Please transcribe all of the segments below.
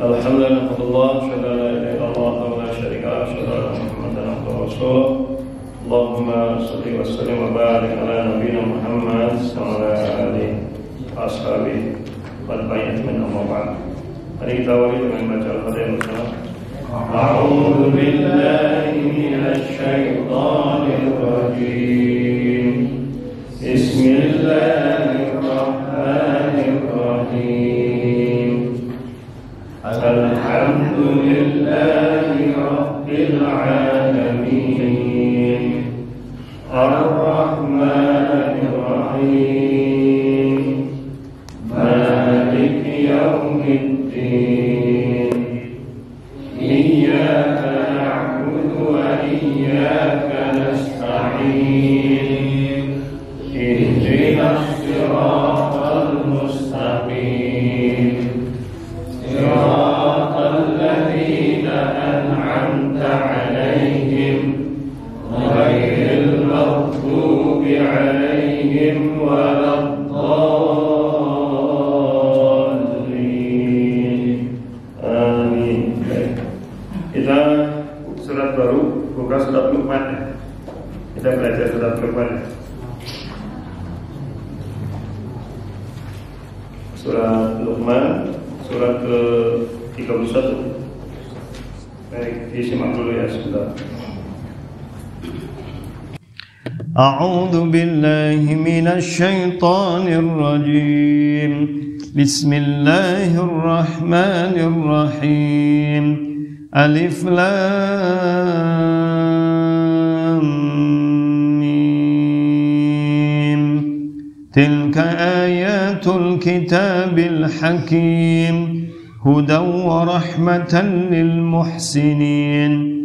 Alhamdulillah, asyhadu an la ilaha illallah wa la syarika lahu, asyhadu anna Muhammadan abduhu wa rasuluh. Allahumma shalli wa sallim wa barik ala nabiyyina Muhammad wa ala alihi wa ashabihi wal bayyinati min amma ba'd. Mari kita awali dengan baca Al-Fatihah bersama. A'udzu billahi minasy syaithanir rajim. Bismillahirrahmanirrahim. Alhamdulillahi rabbil alamin. Ar-Rahmanir Rahim. Maliki yaumiddin. Iyyaka na'budu wa iyyaka nasta'in. Ihdinas siratal mustaqim. Siratal ladzina an'amta 'alaihim ghairil maghdubi 'alaihim waladdallin. Amin. Kita surat baru, buka surat Luqman. Kita belajar surat Luqman. Surat Luqman, surat ke-31. Baik, disimak dulu ya sebentar. A'udzu billahi minasy syaithanir rajim. Bismillahirrahmanirrahim. Alif Lam Mim. Tilka ayatul kitabil hakim. Hudan wa rahmatan lil muhsinin.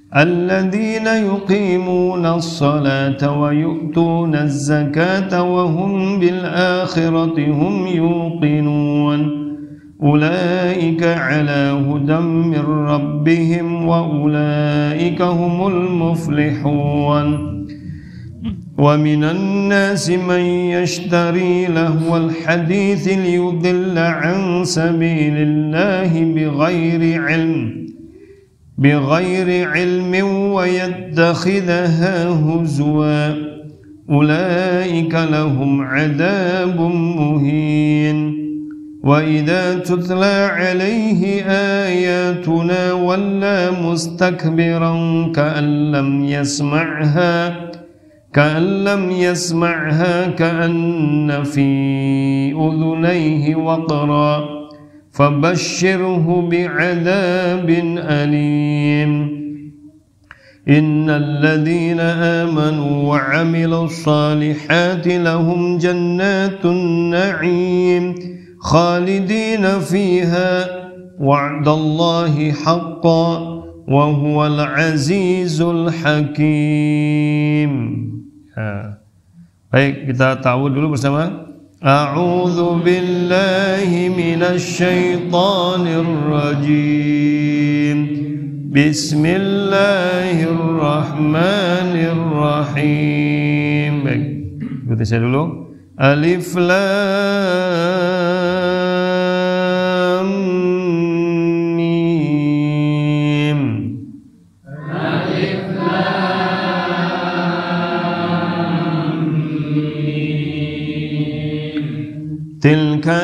الذين يقيمون الصلاة ويؤتون الزكاة وهم بالآخرة هم يوقنون أولئك على هدى من ربهم وأولئك هم المفلحون ومن الناس من يشتري لهو الحديث ليضل عن سبيل الله بغير علم ويتخذها هزوا أولئك لهم عذاب مهين وإذا تتلى عليه آياتنا ولى مستكبرا كأن لم يسمعها كأن في أذنيه وقرا فبشره بعذاب أليم إن الذين آمنوا وعملوا الصالحات لهم جنات النعيم خالدين فيها وعد الله حقا وهو العزيز الحكيم. Baik, kita ta'awudz dulu bersama. A'udzu billahi minasy syaithanir rajim. Bismillahirrahmanirrahim. Baik, ikuti saya dulu. Alif Lam Mim. Alif Lam Mim. Tilka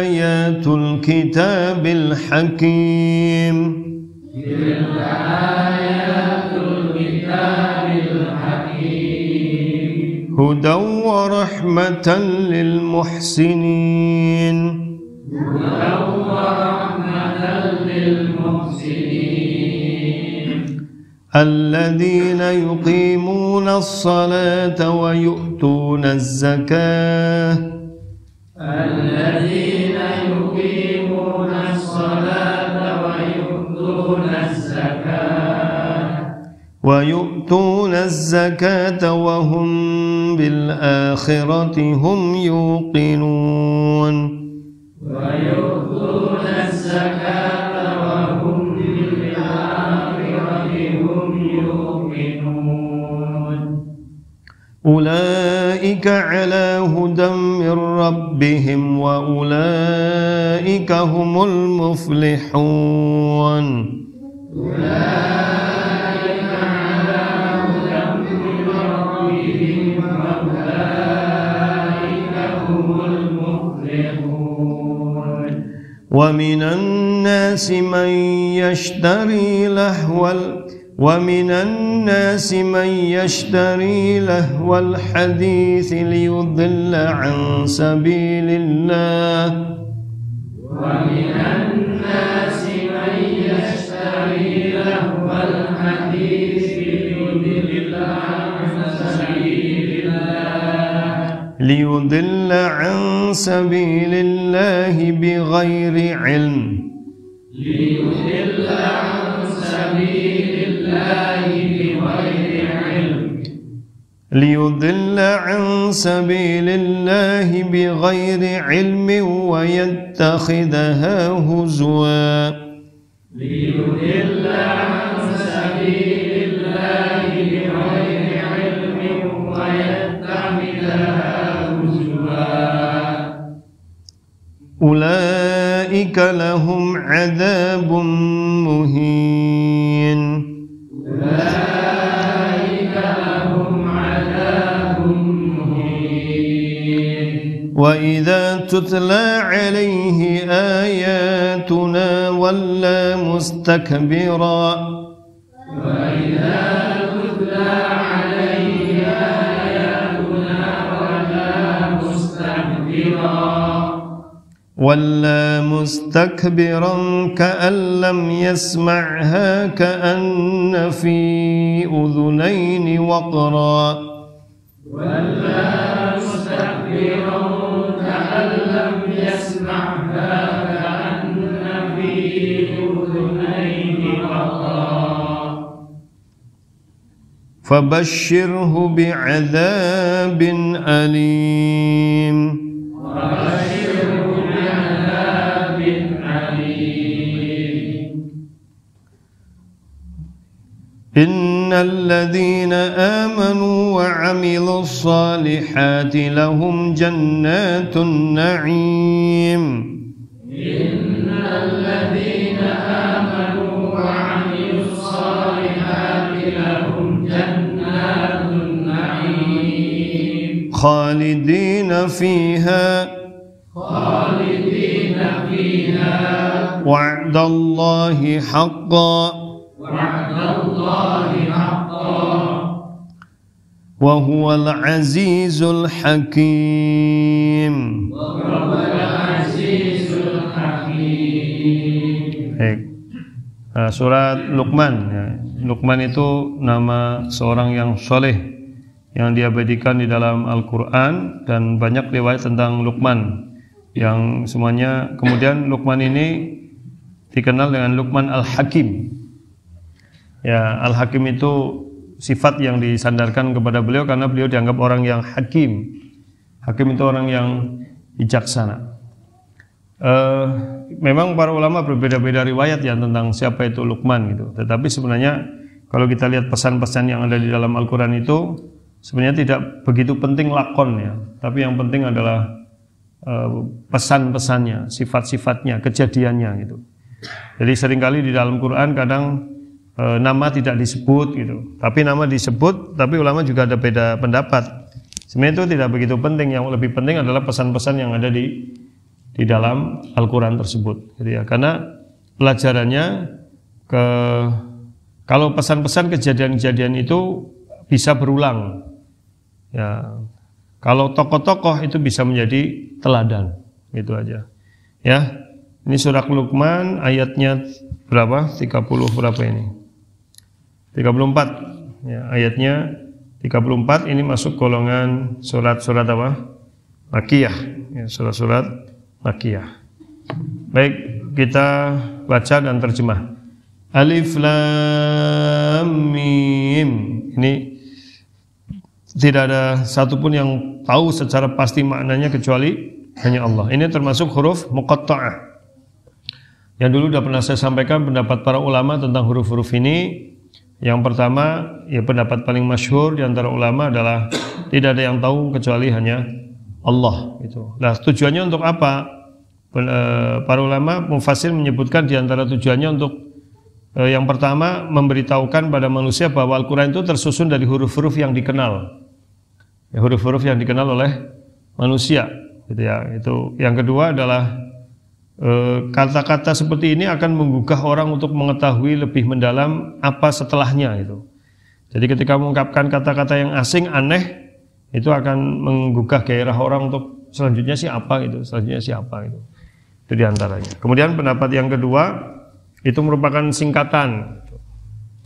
ayatul kitabil hakim. Tilka ayatul kitabil hakim. Hudan wa rahmatan lil muhsinin. Hudan wa rahmatan lil muhsinin. Alladzina yuqimuna as-salata wa yu'tuna az-zakah. الذين يقيمون الصلاة ويؤتون الزكاة وهم بالآخرة هم يوقنون أولئك أولئك على هدى من ربهم وأولئك هم المفلحون ومن الناس من يشتري لهو الحديث ليضل عن سبيل الله ليضل عن سبيل الله بغير علم ويتخذها هزوا أولئك لهم عذاب مهين وإذا تتلى عليه آياتنا ولى مستكبرا كأن لم يسمعها كأن في أذنين وقرا فبشره بعذاب أليم إن الذين آمنوا وعملوا الصالحات لهم جنات النعيم خالدين فيها وعد الله حقا وهو العزيز الحكيم. Surat Luqman ya. Luqman itu nama seorang yang soleh yang diabadikan di dalam Al-Quran, dan banyak riwayat tentang Luqman yang semuanya. Kemudian Luqman ini dikenal dengan Luqman Al-Hakim. Ya, Al-Hakim itu sifat yang disandarkan kepada beliau karena beliau dianggap orang yang hakim. Hakim itu orang yang bijaksana. Memang para ulama berbeda-beda riwayat ya tentang siapa itu Luqman gitu. Tetapi sebenarnya kalau kita lihat pesan-pesan yang ada di dalam Al-Quran itu sebenarnya tidak begitu penting lakon ya. Tapi yang penting adalah pesan-pesannya, sifat-sifatnya, kejadiannya gitu. Jadi seringkali di dalam Quran kadang nama tidak disebut gitu. Tapi nama disebut, tapi ulama juga ada beda pendapat. Sebenarnya itu tidak begitu penting. Yang lebih penting adalah pesan-pesan yang ada di dalam Al-Quran tersebut gitu ya. Karena pelajarannya kalau pesan-pesan kejadian-kejadian itu bisa berulang ya. Kalau tokoh-tokoh itu bisa menjadi teladan gitu aja ya. Ini surah Luqman ayatnya berapa? 30 berapa ini? 34 ya, ayatnya 34. Ini masuk golongan surat-surat apa? Makkiyah ya, surat-surat Makkiyah. Baik, kita baca dan terjemah. Alif Lam Mim. Ini tidak ada satupun yang tahu secara pasti maknanya kecuali hanya Allah. Ini termasuk huruf muqatta'ah. Yang dulu sudah pernah saya sampaikan pendapat para ulama tentang huruf-huruf ini. Yang pertama, ya pendapat paling masyhur di antara ulama adalah tidak ada yang tahu kecuali hanya Allah gitu. Nah, tujuannya untuk apa? Para ulama mufassir menyebutkan di antara tujuannya untuk yang pertama memberitahukan pada manusia bahwa Al-Qur'an itu tersusun dari huruf-huruf yang dikenal. Ya, huruf-huruf yang dikenal oleh manusia gitu ya. Itu yang kedua adalah kata-kata seperti ini akan menggugah orang untuk mengetahui lebih mendalam apa setelahnya itu. Jadi ketika mengungkapkan kata-kata yang asing, aneh, itu akan menggugah gairah orang untuk selanjutnya siapa gitu, selanjutnya siapa gitu. Itu diantaranya. Kemudian pendapat yang kedua itu merupakan singkatan.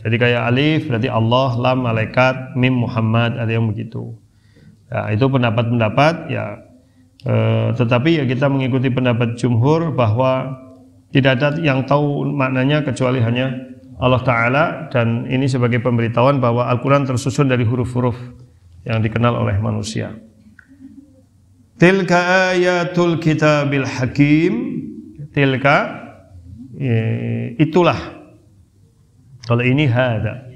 Jadi kayak alif berarti Allah, lam malaikat, mim Muhammad, ada yang begitu. Ya, itu pendapat-pendapat ya. Tetapi ya kita mengikuti pendapat jumhur bahwa tidak ada yang tahu maknanya kecuali hanya Allah Ta'ala, dan ini sebagai pemberitahuan bahwa Al-Quran tersusun dari huruf-huruf yang dikenal oleh manusia. Tilka ayatul kitabil hakim. Tilka itulah. Kalau ini hada.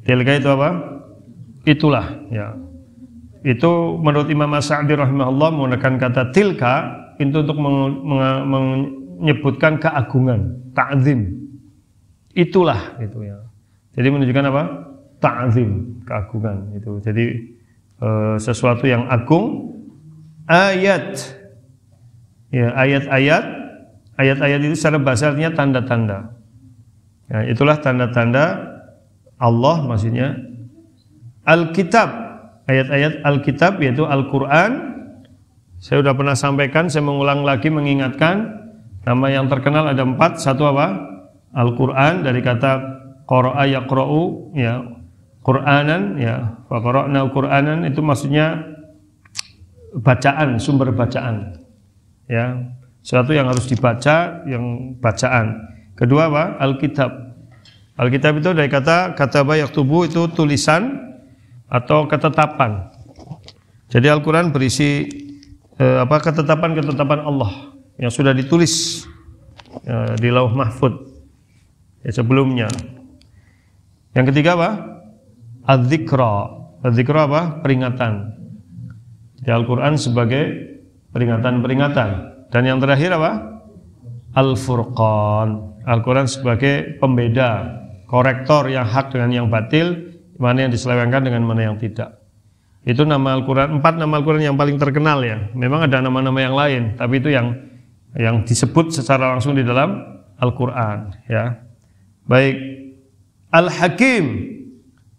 Tilka itu apa? Itulah ya. Itu menurut Imam As-Sa'di rahimahullah menggunakan kata tilka itu untuk menyebutkan keagungan, ta'zim. Itulah itu ya. Jadi menunjukkan apa? Ta'zim, keagungan itu. Jadi sesuatu yang agung. Ayat. Ya, ayat-ayat itu secara bahasa artinya tanda-tanda. Ya, itulah tanda-tanda Allah, maksudnya Alkitab. Ayat-ayat Alkitab yaitu Al-Quran. Saya sudah pernah sampaikan, saya mengulang lagi mengingatkan, nama yang terkenal ada 4. Satu apa? Al-Quran, dari kata qara'a yaqra'u ya, Qur'anan ya, wa qara'na Qur'anan, itu maksudnya bacaan, sumber bacaan ya, sesuatu yang harus dibaca, yang bacaan. Kedua apa? Alkitab. Alkitab itu dari kata kataba yaktubu, itu tulisan atau ketetapan. Jadi Al-Quran berisi ketetapan-ketetapan Allah yang sudah ditulis di Lauh Mahfud ya, sebelumnya. Yang ketiga apa? Az-Zikra. Az-Zikra apa? Peringatan. Jadi Al-Quran sebagai peringatan-peringatan. Dan yang terakhir apa? Al-Furqan. Al-Quran sebagai pembeda, korektor yang hak dengan yang batil, mana yang diselewengkan dengan mana yang tidak. Itu nama Al-Quran, 4 nama Al-Quran yang paling terkenal ya. Memang ada nama-nama yang lain, tapi itu yang disebut secara langsung di dalam Al-Quran ya. Baik. Al-Hakim,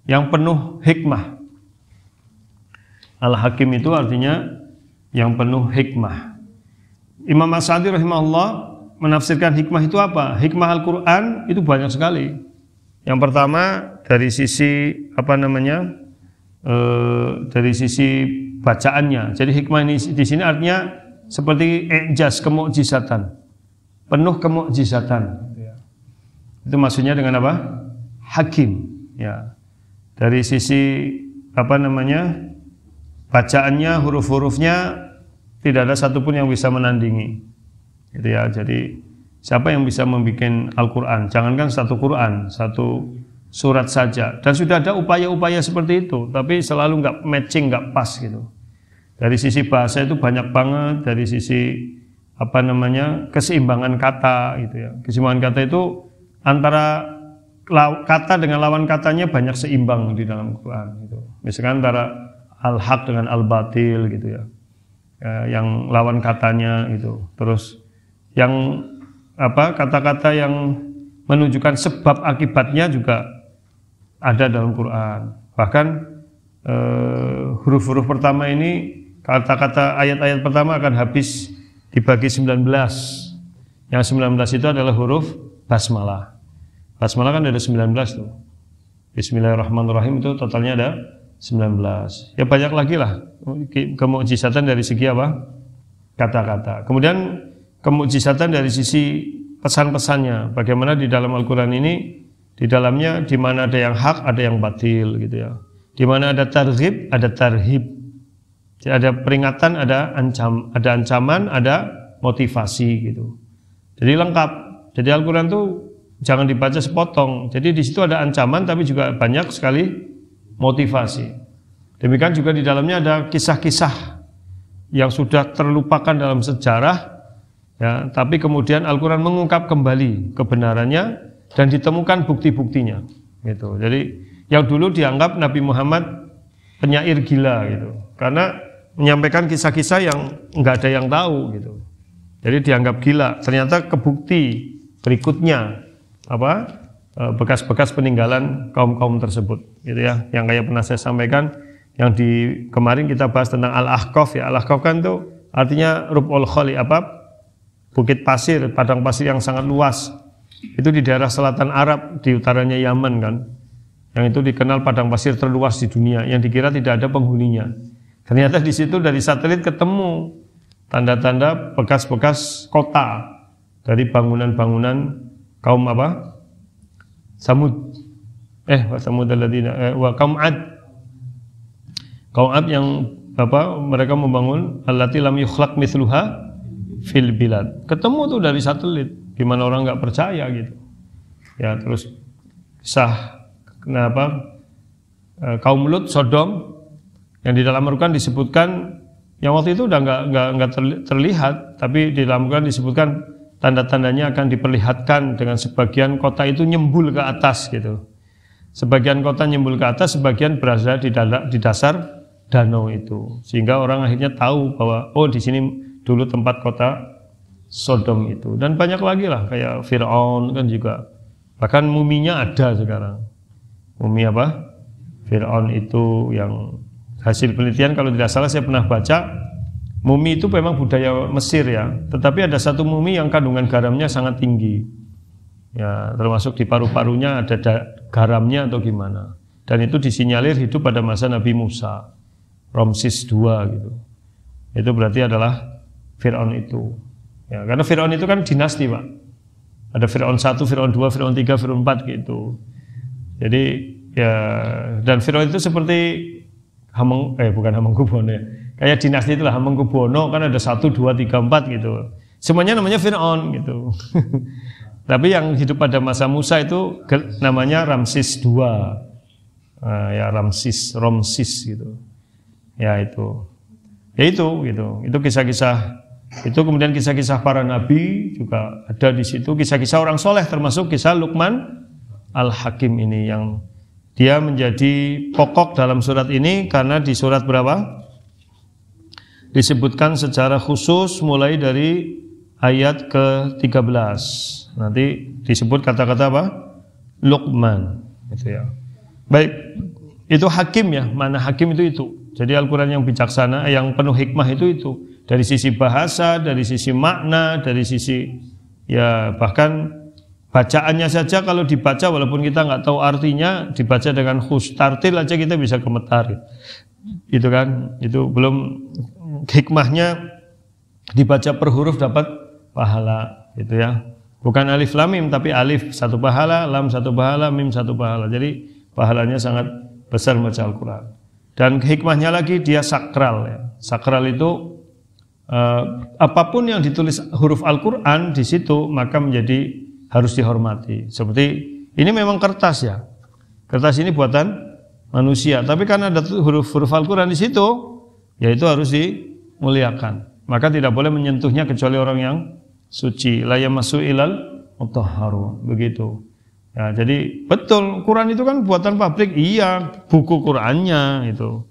yang penuh hikmah. Al-Hakim itu artinya yang penuh hikmah. Imam As-Sa'di rahimahullah menafsirkan hikmah itu apa? Hikmah Al-Quran itu banyak sekali. Yang pertama dari sisi dari sisi bacaannya. Jadi hikmah ini di sini artinya seperti i'jaz, kemukjizatan, penuh kemukjizatan. Itu maksudnya dengan apa? Hakim. Ya. Dari sisi bacaannya, huruf-hurufnya tidak ada satupun yang bisa menandingi. Gitu ya. Jadi siapa yang bisa membuat Al-Quran? Jangankan satu Quran, satu surat saja. Dan sudah ada upaya-upaya seperti itu, tapi selalu nggak matching, nggak pas gitu. Dari sisi bahasa itu banyak banget, dari sisi keseimbangan kata gitu ya. Keseimbangan kata itu antara kata dengan lawan katanya banyak seimbang di dalam Quran gitu. Misalkan antara al-haq dengan al-batil gitu ya. Yang lawan katanya gitu. Terus yang kata-kata yang menunjukkan sebab akibatnya juga ada dalam Quran. Bahkan huruf-huruf pertama ini, kata-kata ayat-ayat pertama akan habis dibagi 19. Yang 19 itu adalah huruf basmalah. Basmalah kan ada 19 tuh. Bismillahirrahmanirrahim itu totalnya ada 19. Ya banyak lagi lah kemukjizatan dari segi apa? Kata-kata. Kemudian kemukjizatan dari sisi pesan-pesannya. Bagaimana di dalam Al-Quran ini, di dalamnya di mana ada yang hak, ada yang batil gitu ya. Di mana ada targhib, ada tarhib. Jadi ada peringatan, ada ancaman, ada motivasi gitu. Jadi lengkap. Jadi Al-Quran itu jangan dibaca sepotong. Jadi di situ ada ancaman tapi juga banyak sekali motivasi. Demikian juga di dalamnya ada kisah-kisah yang sudah terlupakan dalam sejarah, ya, tapi kemudian Al-Quran mengungkap kembali kebenarannya dan ditemukan bukti-buktinya. Gitu. Jadi yang dulu dianggap Nabi Muhammad penyair gila, gitu, karena menyampaikan kisah-kisah yang nggak ada yang tahu, gitu. Jadi dianggap gila. Ternyata kebukti berikutnya bekas-bekas peninggalan kaum-kaum tersebut, gitu ya. Yang kayak pernah saya sampaikan, yang di kemarin kita bahas tentang Al-Ahqaf ya. Al-Ahqaf kan itu artinya Rub'ul Khali, bukit pasir, padang pasir yang sangat luas. Itu di daerah selatan Arab, di utaranya Yaman kan. Yang itu dikenal padang pasir terluas di dunia, yang dikira tidak ada penghuninya. Ternyata di situ dari satelit ketemu tanda-tanda bekas-bekas kota dari bangunan-bangunan kaum Samud. Samud alladziina wa kaum Ad. Kaum Ad yang mereka membangun allati lam yukhlaq mithluha fil bilad. Ketemu tuh dari satelit. Gimana orang nggak percaya gitu. Ya, terus kisah kaum Lut, Sodom, yang di dalam Al-Quran disebutkan, yang waktu itu udah nggak terlihat, tapi di dalam Al-Quran disebutkan tanda-tandanya akan diperlihatkan dengan sebagian kota itu nyembul ke atas gitu. Sebagian kota nyembul ke atas, sebagian berada di dasar danau itu. Sehingga orang akhirnya tahu bahwa di sini dulu tempat kota Sodom itu. Dan banyak lagi lah, kayak Fir'aun kan juga. Bahkan muminya ada sekarang. Mumi Fir'aun itu yang hasil penelitian, kalau tidak salah saya pernah baca, mumi itu memang budaya Mesir ya, tetapi ada satu mumi yang kandungan garamnya sangat tinggi, ya, termasuk di paru-parunya ada garamnya atau gimana, dan itu disinyalir hidup pada masa Nabi Musa, Ramses II gitu. Itu berarti adalah Fir'aun itu, ya, karena Fir'aun itu kan dinasti Pak, ada Fir'aun 1, Fir'aun 2, Fir'aun 3, Fir'aun 4 gitu. Jadi ya, dan Fir'aun itu seperti bukan Hamengkubuwono ya. Kayak dinasti itulah, Hamengkubuwono kan ada 1, 2, 3, 4 gitu. Semuanya namanya Fir'aun gitu. Tapi yang hidup pada masa Musa itu namanya Ramses II. Ya Ramses gitu. Ya itu. Ya itu gitu. Itu kisah-kisah, itu kemudian kisah-kisah para nabi juga ada di situ, kisah-kisah orang soleh, termasuk kisah Luqman Al-Hakim ini yang dia menjadi pokok dalam surat ini karena di surat berapa? Disebutkan secara khusus mulai dari ayat ke-13. Nanti disebut kata-kata apa? Luqman, gitu ya. Baik, itu hakim ya. Mana hakim itu. Jadi Al-Quran yang bijaksana, yang penuh hikmah itu. Dari sisi bahasa, dari sisi makna, dari sisi ya bahkan bacaannya saja kalau dibaca walaupun kita nggak tahu artinya, dibaca dengan tartil aja kita bisa gemetar. Itu kan, itu belum hikmahnya dibaca per huruf dapat pahala, gitu ya. Bukan alif lam mim tapi alif 1 pahala, lam 1 pahala, mim 1 pahala. Jadi pahalanya sangat besar baca Al-Quran. Dan hikmahnya lagi dia sakral ya. Sakral itu apapun yang ditulis huruf Al-Quran di situ maka menjadi harus dihormati. Seperti ini memang kertas ya. Kertas ini buatan manusia, tapi karena ada huruf-huruf Al-Quran di situ, ya itu harus dimuliakan. Maka tidak boleh menyentuhnya kecuali orang yang suci. La yamassu ilal mutahharun. Begitu. Ya, jadi betul Quran itu kan buatan pabrik. Iya, buku Qurannya itu.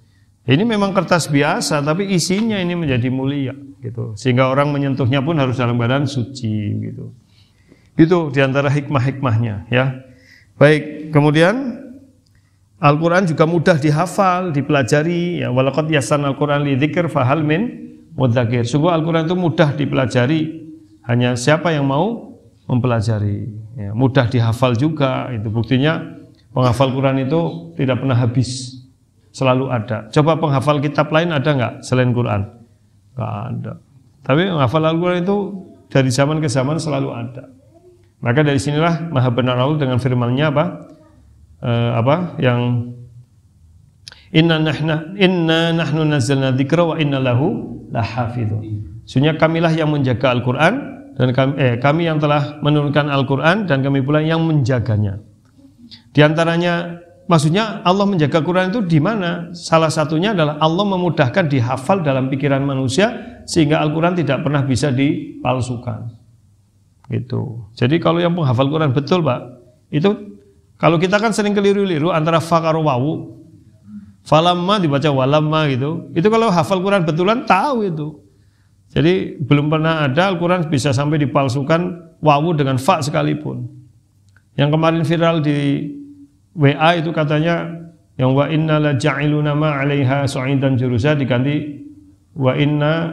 Ini memang kertas biasa, tapi isinya ini menjadi mulia gitu. Sehingga orang menyentuhnya pun harus dalam badan suci gitu. Itu diantara hikmah-hikmahnya ya. Baik, kemudian Al-Quran juga mudah dihafal, dipelajari ya. Walaqad yassarnal Quran lidzikr fahal min mudzakir. Sungguh Al-Quran itu mudah dipelajari, hanya siapa yang mau mempelajari ya. Mudah dihafal juga, itu buktinya penghafal Quran itu tidak pernah habis, selalu ada. Coba penghafal kitab lain ada nggak selain Quran? Nggak ada. Tapi penghafal Al-Quran itu dari zaman ke zaman selalu ada. Maka dari sinilah Maha Benar Allah dengan firman-Nya yang inna nahnu nazzalna dzikra wa inna lahu lahafizun. Sesungguhnya kamilah yang menjaga Al-Quran dan kami yang telah menurunkan Al-Quran dan kami pula yang menjaganya. Di antaranya, maksudnya Allah menjaga Quran itu di mana? Salah satunya adalah Allah memudahkan dihafal dalam pikiran manusia sehingga Al-Quran tidak pernah bisa dipalsukan. Gitu. Jadi kalau yang penghafal Quran betul, Pak, itu kalau kita kan sering keliru-liru antara fa karo wawu. Falamma dibaca walamma gitu. Itu kalau hafal Quran betulan tahu itu. Jadi belum pernah ada Al-Quran bisa sampai dipalsukan wawu dengan fa sekalipun. Yang kemarin viral di WA itu katanya yang wa inna la ja'iluna ma 'alaiha su'idan jurusa diganti wa inna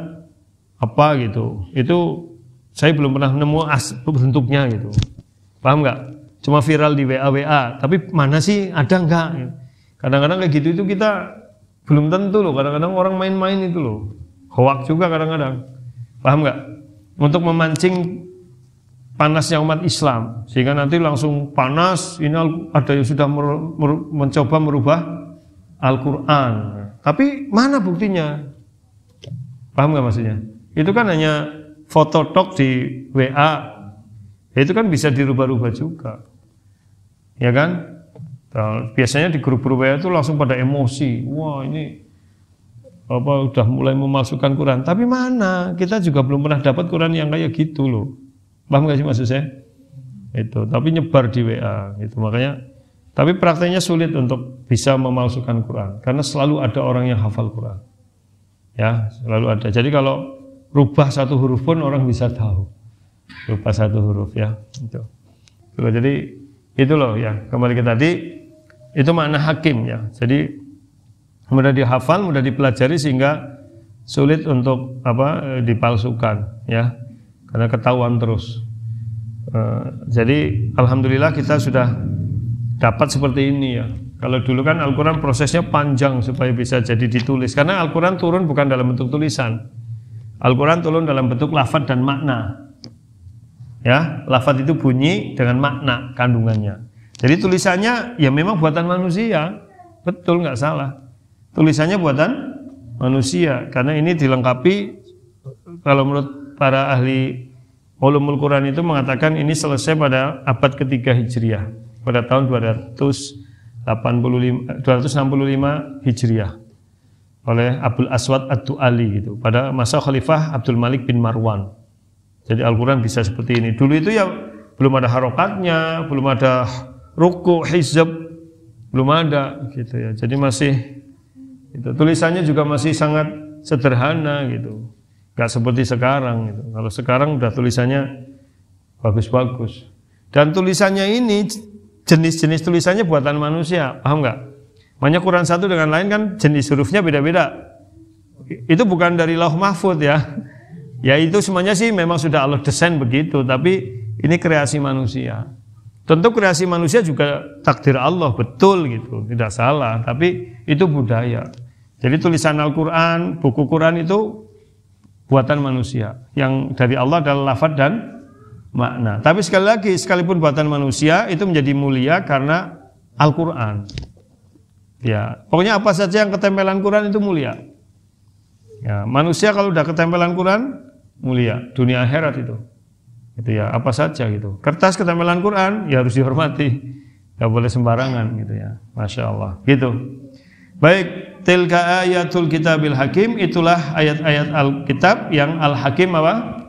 apa gitu. Itu saya belum pernah nemu bentuknya gitu. Paham nggak? Cuma viral di WA, tapi mana sih ada nggak? Kadang-kadang kayak gitu itu kita belum tentu loh. Kadang-kadang orang main-main itu loh. Hoak juga kadang-kadang. Paham nggak? Untuk memancing panasnya umat Islam sehingga nanti langsung panas. Ini ada yang sudah mencoba merubah Al-Quran. Tapi mana buktinya? Paham nggak maksudnya? Itu kan hanya foto tok di WA. Itu kan bisa dirubah-rubah juga. Ya kan? Biasanya di grup-grup WA itu langsung pada emosi. Wah, ini udah mulai memalsukan Quran. Tapi mana? Kita juga belum pernah dapat Quran yang kayak gitu loh. Paham gak sih maksud saya? Itu. Tapi nyebar di WA gitu. Makanya tapi prakteknya sulit untuk bisa memalsukan Quran karena selalu ada orang yang hafal Quran. Ya, selalu ada. Jadi kalau rubah satu huruf pun orang bisa tahu. Rubah satu huruf ya. Itu. Jadi itu loh ya. Kembali ke tadi itu makna hakim ya. Jadi mudah dihafal, mudah dipelajari sehingga sulit untuk dipalsukan ya, karena ketahuan terus. Jadi alhamdulillah kita sudah dapat seperti ini ya. Kalau dulu kan Al-Quran prosesnya panjang supaya bisa jadi ditulis, karena Al-Quran turun bukan dalam bentuk tulisan. Al-Quran turun dalam bentuk lafaz dan makna. Ya, lafaz itu bunyi dengan makna kandungannya. Jadi tulisannya ya memang buatan manusia, betul nggak salah. Tulisannya buatan manusia karena ini dilengkapi, kalau menurut para ahli ulumul Quran itu mengatakan ini selesai pada abad ketiga Hijriah, pada tahun 265 Hijriah oleh Abul Aswad Ad-Du'ali gitu, pada masa Khalifah Abdul Malik bin Marwan. Jadi Al-Quran bisa seperti ini. Dulu itu ya belum ada harokatnya, belum ada ruku, hizab, belum ada gitu ya. Jadi masih itu, tulisannya juga masih sangat sederhana gitu, nggak seperti sekarang gitu. Kalau sekarang udah tulisannya bagus-bagus. Dan tulisannya ini jenis-jenis tulisannya buatan manusia, paham nggak? Makanya Quran satu dengan lain kan jenis hurufnya beda-beda. Itu bukan dari Lauh Mahfuz ya. Ya itu semuanya sih memang sudah Allah desain begitu, tapi ini kreasi manusia. Tentu kreasi manusia juga takdir Allah, betul gitu, tidak salah, tapi itu budaya. Jadi tulisan Al-Quran, buku Quran itu buatan manusia. Yang dari Allah adalah lafaz dan makna. Tapi sekali lagi, sekalipun buatan manusia itu menjadi mulia karena Al-Quran. Ya, pokoknya apa saja yang ketempelan Quran itu mulia. Ya, manusia kalau udah ketempelan Quran mulia, dunia akhirat itu. Gitu ya, apa saja gitu. Kertas ketempelan Quran ya harus dihormati, nggak boleh sembarangan gitu ya. Masya Allah. Gitu. Baik, tilka ayatul kitabil hakim, itulah ayat-ayat Alkitab yang al-hakim apa?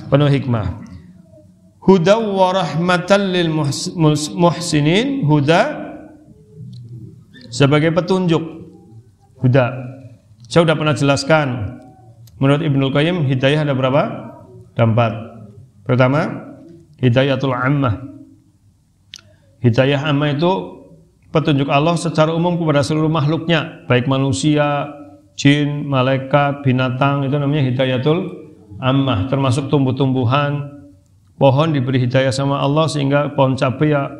Penuh hikmah. Huda wa rahmatan lil muhsinin, huda sebagai petunjuk. Huda. Saya sudah pernah jelaskan. Menurut Ibnul Qayyim hidayah ada berapa? Ada 4. Pertama, hidayatul ammah. Hidayah ammah itu petunjuk Allah secara umum kepada seluruh makhluknya, baik manusia, jin, malaikat, binatang, itu namanya hidayatul ammah. Termasuk tumbuh-tumbuhan, pohon diberi hidayah sama Allah sehingga pohon cabai ya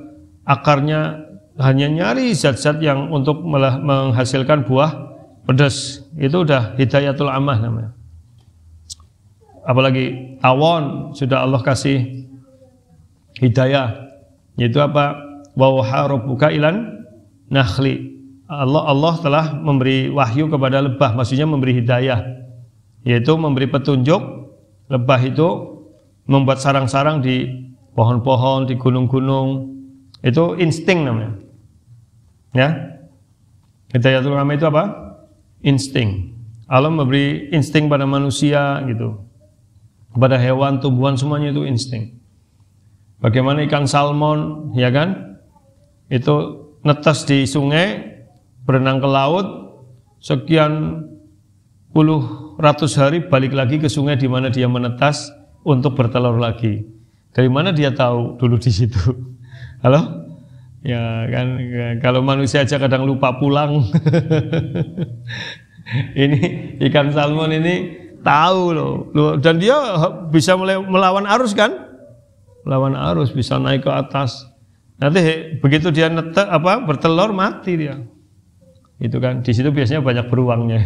akarnya hanya nyari zat-zat yang untuk menghasilkan buah pedas. Itu udah hidayatul ammah namanya. Apalagi tawon sudah Allah kasih hidayah, yaitu apa? Wa waha rabbuka ilan nakhli. Allah telah memberi wahyu kepada lebah, maksudnya memberi hidayah, yaitu memberi petunjuk. Lebah itu membuat sarang-sarang di pohon-pohon, di gunung-gunung. Itu insting namanya. Ya. Hidayatul amma itu apa? Insting. Allah memberi insting pada manusia gitu. Pada hewan, tumbuhan semuanya itu insting. Bagaimana ikan salmon, ya kan? Itu netes di sungai, berenang ke laut, sekian puluh ratus hari balik lagi ke sungai di mana dia menetas untuk bertelur lagi. Dari mana dia tahu dulu di situ? Halo? Ya kan, kalau manusia aja kadang lupa pulang. Ini ikan salmon ini tahu loh, dan dia bisa melawan arus kan? Melawan arus, bisa naik ke atas. Nanti begitu dia bertelur mati dia. Itu kan, di situ biasanya banyak beruangnya.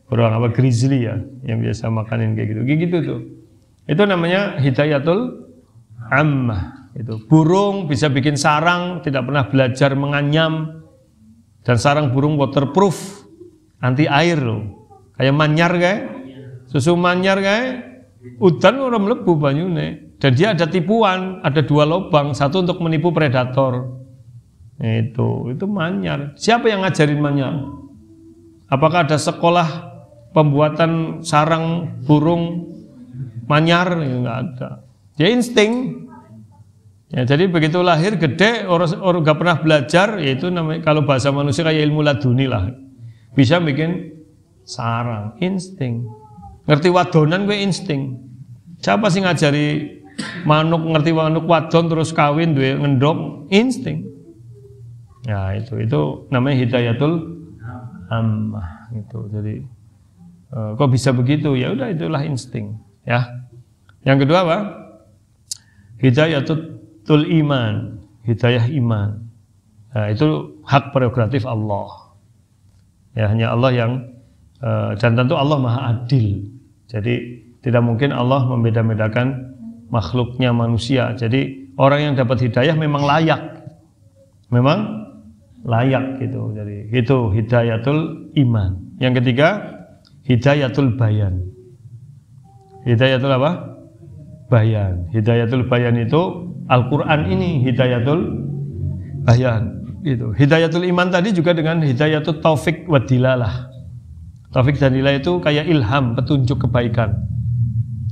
Beruang apa, grizzly ya, yang biasa makanin kayak gitu. Gitu tuh. Itu namanya hidayatul ammah. Itu burung bisa bikin sarang, tidak pernah belajar menganyam, dan sarang burung waterproof, anti air loh. Kayak manyar kayak, susu manyar kayak, udan orang mlebu banyune. Dan dia ada tipuan, ada 2 lubang, satu untuk menipu predator. Itu manyar. Siapa yang ngajarin manyar? Apakah ada sekolah pembuatan sarang burung manyar? Enggak ada. Dia insting. Ya, jadi begitu lahir gede, orang enggak pernah belajar, yaitu namanya kalau bahasa manusia kayak ilmu laduni lah. Bisa bikin sarang, insting. Ngerti wadonan gue insting. Siapa sih ngajari manuk ngerti manuk wadon terus kawin duwe ngendok, insting. Ya itu namanya hidayatul ammah gitu. Jadi kok bisa begitu? Ya udah, itulah insting, ya. Yang kedua apa? Hidayatul iman, hidayah iman. Nah, itu hak prerogatif Allah. Ya, hanya Allah yang dan tentu Allah Maha Adil. Jadi tidak mungkin Allah membeda-bedakan makhluknya manusia. Jadi orang yang dapat hidayah memang layak gitu. Jadi itu hidayatul iman. Yang ketiga hidayatul bayan. Hidayatul apa? Bayan. Hidayatul bayan itu Al-Quran ini hidayatul bayan. Itu hidayatul iman tadi juga dengan hidayatul taufik wa dilalah. Taufik dan dilalah itu kayak ilham, petunjuk kebaikan.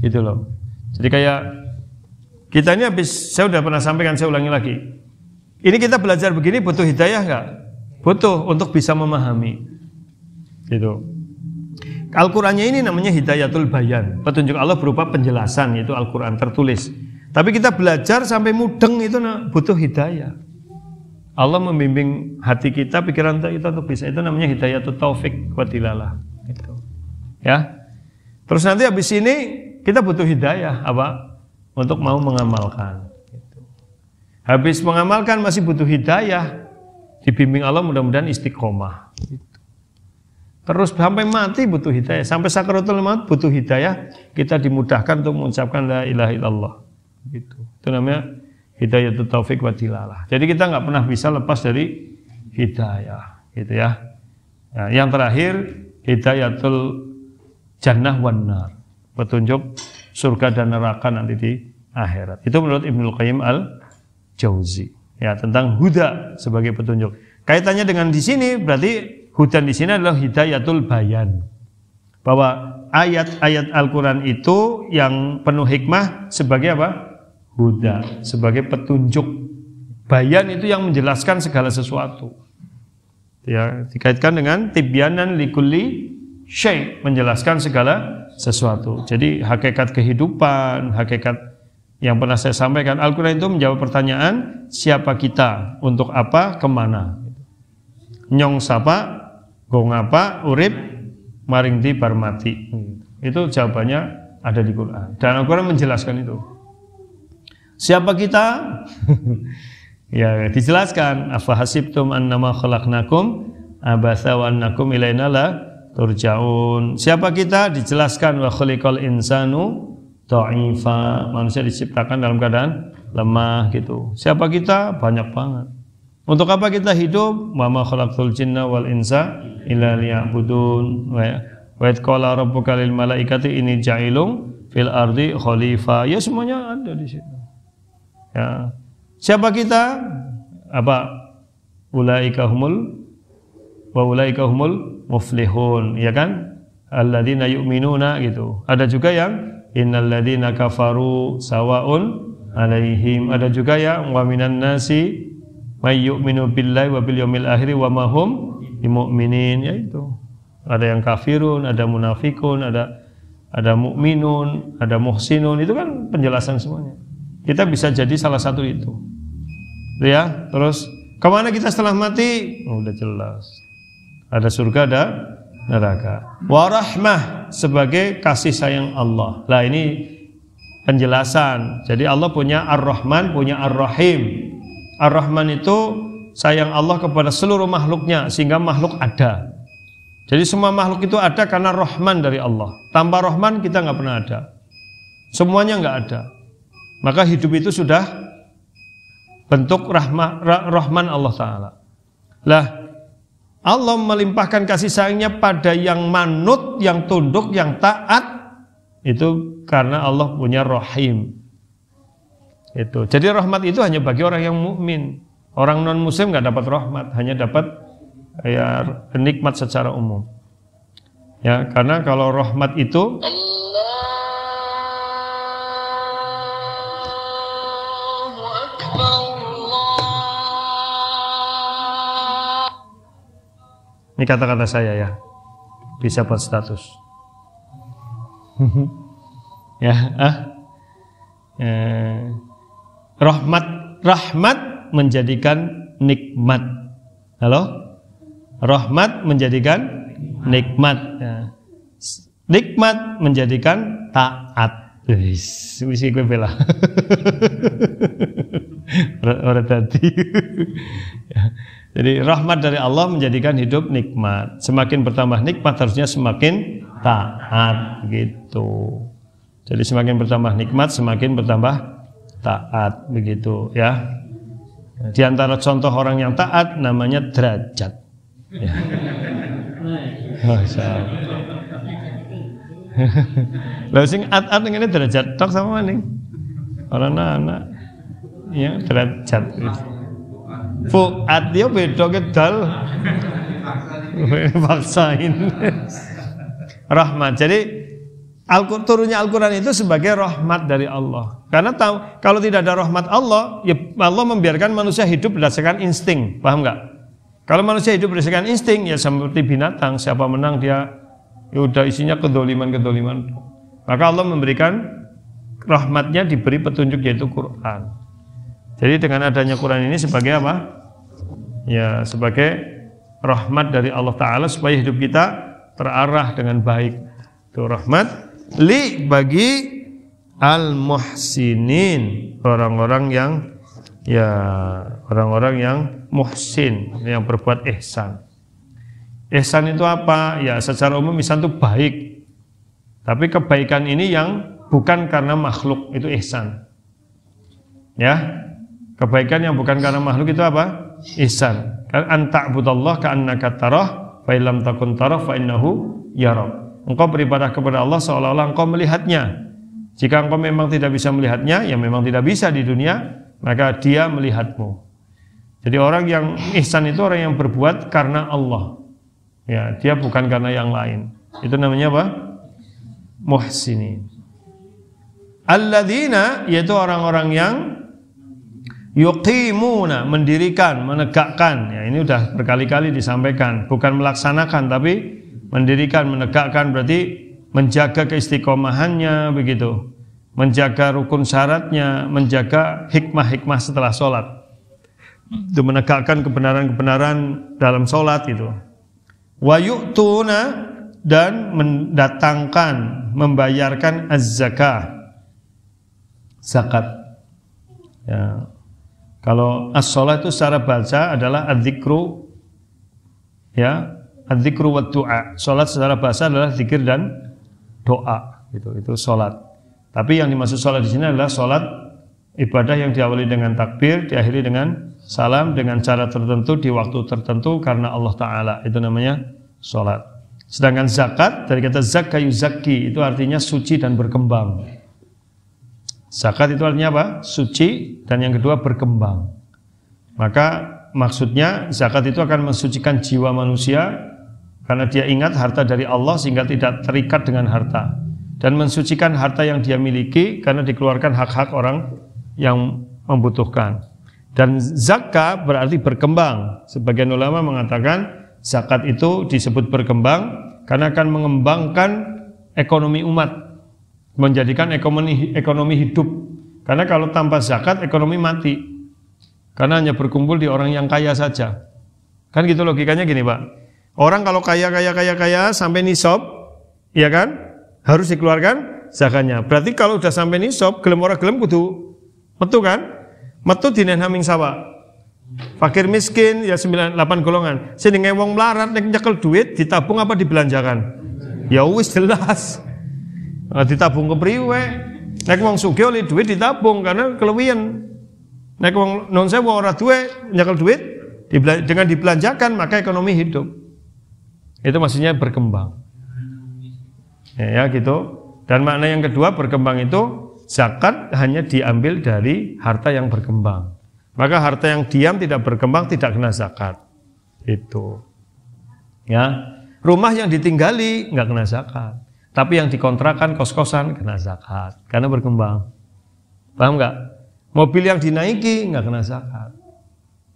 Gitu loh. Jadi kayak kita ini saya udah pernah sampaikan, saya ulangi lagi. Ini kita belajar begini butuh hidayah enggak? Butuh untuk bisa memahami. Gitu. Al-Qur'annya ini namanya hidayatul bayan. Petunjuk Allah berupa penjelasan, yaitu Al-Qur'an tertulis. Tapi kita belajar sampai mudeng itu butuh hidayah. Allah membimbing hati kita, pikiran kita untuk bisa. Itu namanya hidayatul taufik wa dilalah. Gitu. Ya. Terus nanti habis ini kita butuh hidayah apa? Untuk mau mengamalkan. Gitu. Habis mengamalkan masih butuh hidayah, dibimbing Allah, mudah-mudahan istiqomah. Gitu. Terus sampai mati butuh hidayah, sampai sakaratul maut butuh hidayah, kita dimudahkan untuk mengucapkan la ilaha illallah. Gitu. Itu namanya hidayatul taufik wa dilalah. Jadi kita nggak pernah bisa lepas dari hidayah, gitu ya. Nah, yang terakhir hidayatul jannah wan nar. Petunjuk surga dan neraka nanti di akhirat. Itu menurut Ibnul Qayyim al-Jauzi. Ya, tentang huda sebagai petunjuk. Kaitannya dengan di sini berarti huda di sini adalah hidayatul bayan. Bahwa ayat-ayat Al-Qur'an itu yang penuh hikmah sebagai apa? Huda, sebagai petunjuk. Bayan itu yang menjelaskan segala sesuatu. Ya, dikaitkan dengan tibyanan likulli syai', menjelaskan segala sesuatu. Jadi hakikat kehidupan, hakikat yang pernah saya sampaikan, Al-Quran itu menjawab pertanyaan siapa kita, untuk apa, kemana. Nyong sapa, go ngapa, urip, maring di barmati. Itu jawabannya ada di Quran. Dan Al-Quran menjelaskan itu. Siapa kita? Ya, dijelaskan. Afa hasibtum annama khalaqnakum abatsa wa annakum ilaina la turja'un. Siapa kita? Dijelaskan wa khuliqal insanu dha'ifa. Manusia diciptakan dalam keadaan lemah gitu. Siapa kita? Banyak banget. Untuk apa kita hidup? Wa ma khalaqtul jinna wal insa illa liya'budun. Wa id qala rabbuka lil malaikati inni ja'ilun fil ardi khalifah. Ya semuanya ada di situ. Ya. Siapa kita? Apa? Ulaika humul muflihun, ya kan? Alladzina yu'minuna gitu. Ada juga yang innal ladzina kafaru sawaun alaihim. Ada juga yang wa minan nasi may yu'minu billahi wa bil yaumil akhir wa ma hum bimu'minin, yaitu. Ada yang kafirun, ada munafikun, ada mukminun, ada muhsinun, itu kan penjelasan semuanya. Kita bisa jadi salah satu itu. Ya, terus kemana kita setelah mati? Oh, udah jelas. Ada surga, ada neraka. Warahmah sebagai kasih sayang Allah. Lah ini penjelasan. Jadi Allah punya Ar-Rahman, punya Ar-Rahim. Ar-Rahman itu sayang Allah kepada seluruh makhluknya sehingga makhluk ada. Jadi semua makhluk itu ada karena Rahman dari Allah. Tanpa Rahman kita nggak pernah ada. Semuanya nggak ada. Maka hidup itu sudah bentuk Rahman Allah Ta'ala. Lah, Allah melimpahkan kasih sayangnya pada yang manut, yang tunduk, yang taat. Itu karena Allah punya Rahim. Itu. Jadi rahmat itu hanya bagi orang yang mukmin. Orang non muslim nggak dapat rahmat, hanya dapat ya nikmat secara umum. Ya, karena kalau rahmat itu ini kata-kata saya ya, bisa buat status. Rahmat menjadikan nikmat. Halo? Rahmat menjadikan nikmat. Ya. Nikmat menjadikan taat. Wis gue bela. Orang tadi. Jadi rahmat dari Allah menjadikan hidup nikmat. Semakin bertambah nikmat harusnya semakin taat gitu. Jadi semakin bertambah nikmat semakin bertambah taat begitu ya. Di antara contoh orang yang taat namanya derajat. Ya. Lalu sing at ngene derajat tok sama maning. Orang anak ya derajat. Fuad dia beda kedal paksain rahmat. Jadi turunnya Al-Quran itu sebagai rahmat dari Allah. Karena tahu kalau tidak ada rahmat Allah, ya Allah membiarkan manusia hidup berdasarkan insting, paham nggak? Kalau manusia hidup berdasarkan insting, ya seperti binatang, siapa menang dia, ya udah isinya kedoliman. Maka Allah memberikan rahmatnya, diberi petunjuk yaitu Quran. Jadi dengan adanya Quran ini sebagai apa? Ya sebagai rahmat dari Allah Ta'ala supaya hidup kita terarah dengan baik. Itu rahmat li bagi al-muhsinin, orang-orang yang muhsin, yang berbuat ihsan. Ihsan itu apa? Ya secara umum ihsan itu baik. Tapi kebaikan ini yang bukan karena makhluk, itu ihsan. Ya. Kebaikan yang bukan karena makhluk itu apa? Ihsan. Anta'budallah ka'annaka tarah fa illam takun tarah fa innahu yarak. Engkau beribadah kepada Allah seolah-olah engkau melihatnya. Jika engkau memang tidak bisa melihatnya, ya memang tidak bisa di dunia, maka dia melihatmu. Jadi orang yang ihsan itu orang yang berbuat karena Allah. Ya, dia bukan karena yang lain. Itu namanya apa? Muhsinin. Alladzina, yaitu orang-orang yang yuqimuna, mendirikan, menegakkan. Ya, ini udah berkali-kali disampaikan, bukan melaksanakan tapi mendirikan, menegakkan berarti menjaga keistiqomahannya begitu. Menjaga rukun syaratnya, menjaga hikmah-hikmah setelah sholat. Itu menegakkan kebenaran-kebenaran dalam sholat itu. Wa yu'tuna, dan mendatangkan, membayarkan az-zakah, zakat. Ya. Kalau as-sholat itu secara bahasa adalah adzikru, ya, adzikru wa du'a. Sholat secara bahasa adalah zikir dan doa, itu sholat. Tapi yang dimaksud sholat di sini adalah sholat ibadah yang diawali dengan takbir, diakhiri dengan salam dengan cara tertentu di waktu tertentu karena Allah Ta'ala. Itu namanya sholat. Sedangkan zakat dari kata zakka yuzakki itu artinya suci dan berkembang. Zakat itu artinya apa? Suci, dan yang kedua berkembang. Maka maksudnya zakat itu akan mensucikan jiwa manusia karena dia ingat harta dari Allah sehingga tidak terikat dengan harta, dan mensucikan harta yang dia miliki karena dikeluarkan hak-hak orang yang membutuhkan. Dan zakat berarti berkembang. Sebagian ulama mengatakan zakat itu disebut berkembang karena akan mengembangkan ekonomi umat, menjadikan ekonomi hidup. Karena kalau tanpa zakat ekonomi mati, karena hanya berkumpul di orang yang kaya saja. Kan gitu logikanya gini Pak. Orang kalau kaya sampai nisab, ya kan, harus dikeluarkan zakatnya. Berarti kalau udah sampai nisab, gelem ora gelem kudu metu kan? Metu dinen haming sawa. Fakir miskin ya 8 golongan. Sing wong melarat nek nyekel duit ditabung apa dibelanjakan? Ya wis jelas. Ditabung kepriwe? Nek wong sugih oleh duit ditabung karena kelewian. Nek wong non sewu ora duwe nyekel duit dengan dibelanjakan maka ekonomi hidup. Itu maksudnya berkembang. Ya gitu. Dan makna yang kedua berkembang itu zakat hanya diambil dari harta yang berkembang. Maka harta yang diam tidak berkembang tidak kena zakat. Itu. Ya. Rumah yang ditinggali enggak kena zakat. Tapi yang dikontrakan kos-kosan kena zakat karena berkembang. Paham enggak? Mobil yang dinaiki enggak kena zakat.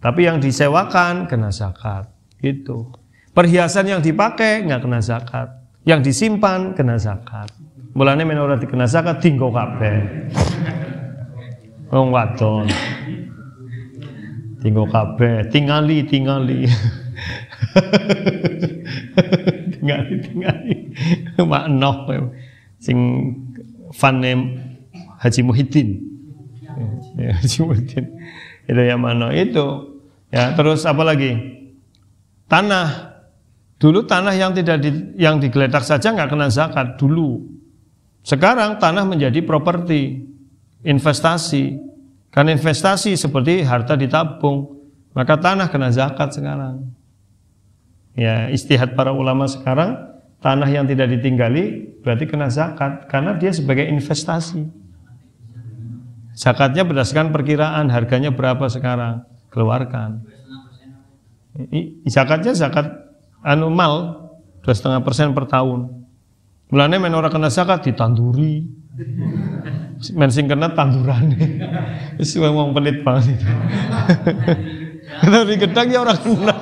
Tapi yang disewakan kena zakat. Gitu. Perhiasan yang dipakai enggak kena zakat. Yang disimpan kena zakat. Mulane men ora dikena zakat dinggo kabeh. Wong wadon. Dinggo kabeh, tingali. tingali. Makno sing fane Haji Muhyiddin. Ya, Haji Muhyiddin. Itu yang mana itu? Ya, terus apa lagi? Tanah. Dulu tanah yang digeletak saja nggak kena zakat dulu. Sekarang tanah menjadi properti, investasi. Karena investasi seperti harta ditabung, maka tanah kena zakat sekarang. Ya, istihad para ulama sekarang, tanah yang tidak ditinggali berarti kena zakat karena dia sebagai investasi. Zakatnya berdasarkan perkiraan harganya berapa sekarang, keluarkan. Zakatnya zakat anual 2,5% per tahun. Mulane men ora kena zakat ditanduri. Men sing kena tandurane. Wis wong pelit banget itu. Tapi gedang ya ora kena.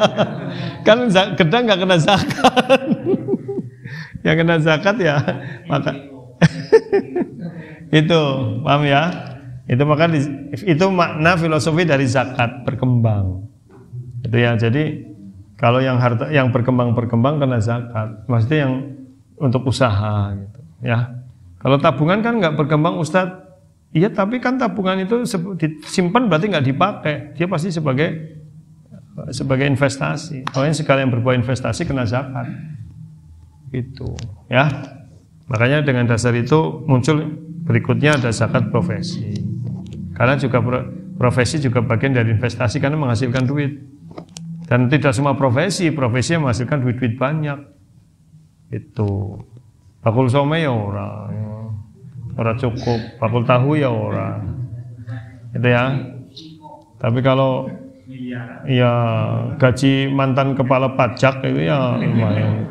Kan gedang enggak kena zakat. Yang kena zakat ya maka itu, paham ya? Itu maka itu makna filosofi dari zakat berkembang. Itu ya. Jadi kalau yang harta yang berkembang kena zakat. Maksudnya yang untuk usaha gitu, ya. Kalau tabungan kan nggak berkembang Ustadz. Iya, tapi kan tabungan itu disimpan berarti nggak dipakai. Dia pasti sebagai investasi. Makanya segala yang berbau investasi kena zakat. Itu, ya. Makanya dengan dasar itu muncul berikutnya ada zakat profesi. Karena juga profesi juga bagian dari investasi karena menghasilkan duit. Dan tidak semua profesi yang menghasilkan duit banyak. Itu bakul some ya ora cukup, bakul tahu ya ora. Itu ya. Tapi kalau ya gaji mantan kepala pajak itu ya lumayan.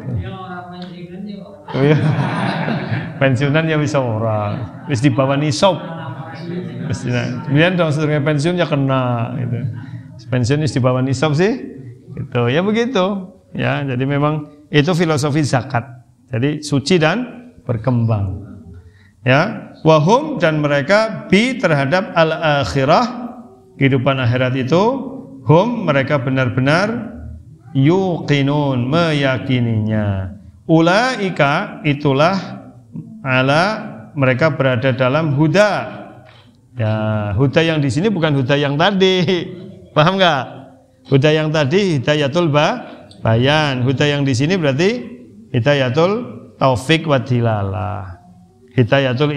Oh ya. Pensiunan ya bisa ora. Wis di bawah nisab. Kemudian dong sedurunge pensiun ya kena gitu. Pensiun wis di bawah nisab sih. Gitu. Ya begitu. Ya, jadi memang itu filosofi zakat. Jadi suci dan berkembang. Ya, wahum dan mereka bi terhadap al-akhirah, kehidupan akhirat itu, hum mereka benar-benar yuqinun, meyakininya. Ulaika itulah ala mereka berada dalam huda. Ya, huda yang di sini bukan huda yang tadi. Paham enggak? Huda yang tadi hidayatul bayan. Huda yang di sini berarti hidayatul taufik wa dilalah. Hidayatul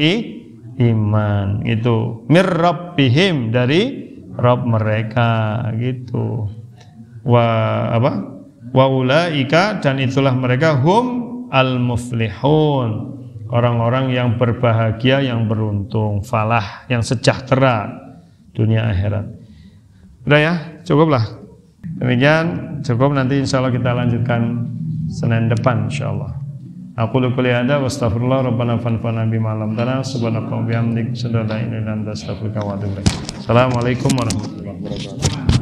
iman itu mir rabbihim dari Rabb mereka gitu. Wa ulaika dan itulah mereka hum al-muflihun, orang-orang yang berbahagia, yang beruntung, falah, yang sejahtera dunia akhirat. Udah ya, cukuplah. Demikian cukup, nanti insyaallah kita lanjutkan Senin depan insyaallah. Aku qouli hadza wa astaghfirullah rabbana fanfa'na bima 'allamtana subhanaka wa bihamdik asyhadu an la ilaha illa anta astaghfiruka wa atubu ilaik. Assalamualaikum warahmatullahi wabarakatuh.